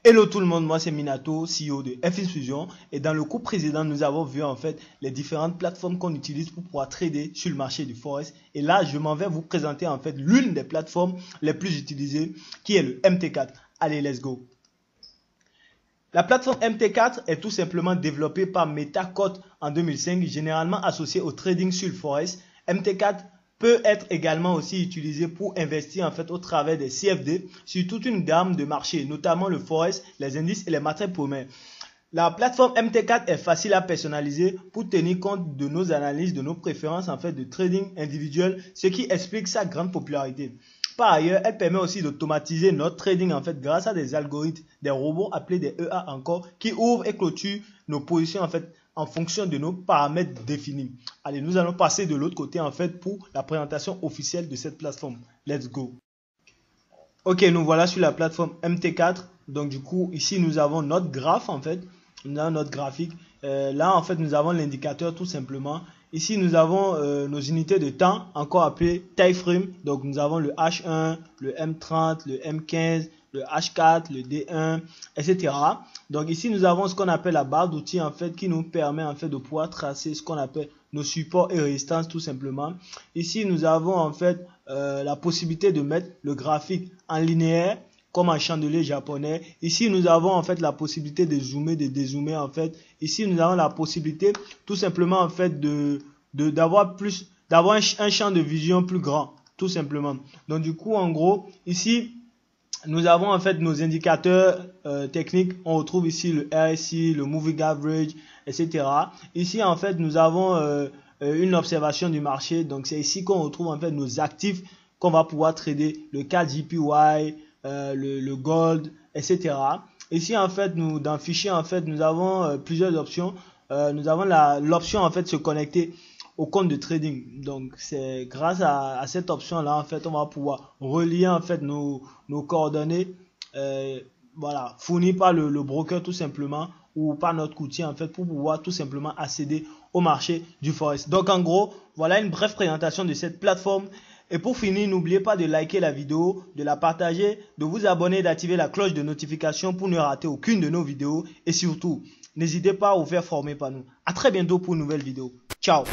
Hello tout le monde, moi c'est Minato, CEO de FX Fusion, et dans le cours précédent nous avons vu en fait les différentes plateformes qu'on utilise pour pouvoir trader sur le marché du Forex, et là je m'en vais vous présenter en fait l'une des plateformes les plus utilisées qui est le MT4. Allez, let's go. La plateforme MT4 est tout simplement développée par MetaCote en 2005, généralement associée au trading sur le Forex. MT4 peut être également aussi utilisé pour investir en fait au travers des CFD sur toute une gamme de marchés, notamment le Forex, les indices et les matières premières. La plateforme MT4 est facile à personnaliser pour tenir compte de nos analyses, de nos préférences en fait de trading individuel, ce qui explique sa grande popularité. Par ailleurs, elle permet aussi d'automatiser notre trading en fait grâce à des algorithmes, des robots appelés des EA encore, qui ouvrent et clôturent nos positions en fait en fonction de nos paramètres définis. Allez, nous allons passer de l'autre côté en fait pour la présentation officielle de cette plateforme. Let's go. Ok, nous voilà sur la plateforme MT4. Donc du coup, ici nous avons notre graphe en fait. Nous avons notre graphique. Là en fait, nous avons l'indicateur tout simplement. Ici, nous avons nos unités de temps, encore appelées time frame. Donc, nous avons le H1, le M30, le M15, le H4, le D1, etc. Donc, ici, nous avons ce qu'on appelle la barre d'outils, en fait, qui nous permet, en fait, de pouvoir tracer ce qu'on appelle nos supports et résistances, tout simplement. Ici, nous avons, en fait, la possibilité de mettre le graphique en linéaire, comme un chandelier japonais. Ici, nous avons en fait la possibilité de zoomer, de dézoomer en fait. Ici, nous avons la possibilité tout simplement en fait d'avoir un champ de vision plus grand, tout simplement. Donc du coup, en gros, ici, nous avons en fait nos indicateurs techniques. On retrouve ici le RSI, le Moving Average, etc. Ici, en fait, nous avons une observation du marché. Donc c'est ici qu'on retrouve en fait nos actifs qu'on va pouvoir trader, le KJPY, le gold, etc. Ici en fait dans fichier en fait nous avons plusieurs options. Nous avons l'option en fait se connecter au compte de trading. Donc c'est grâce à cette option là en fait on va pouvoir relier en fait nos coordonnées voilà, fournies par le broker tout simplement ou par notre courtier en fait pour pouvoir tout simplement accéder au marché du Forex. Donc en gros voilà une brève présentation de cette plateforme. Et pour finir, n'oubliez pas de liker la vidéo, de la partager, de vous abonner et d'activer la cloche de notification pour ne rater aucune de nos vidéos. Et surtout, n'hésitez pas à vous faire former par nous. À très bientôt pour une nouvelle vidéo. Ciao!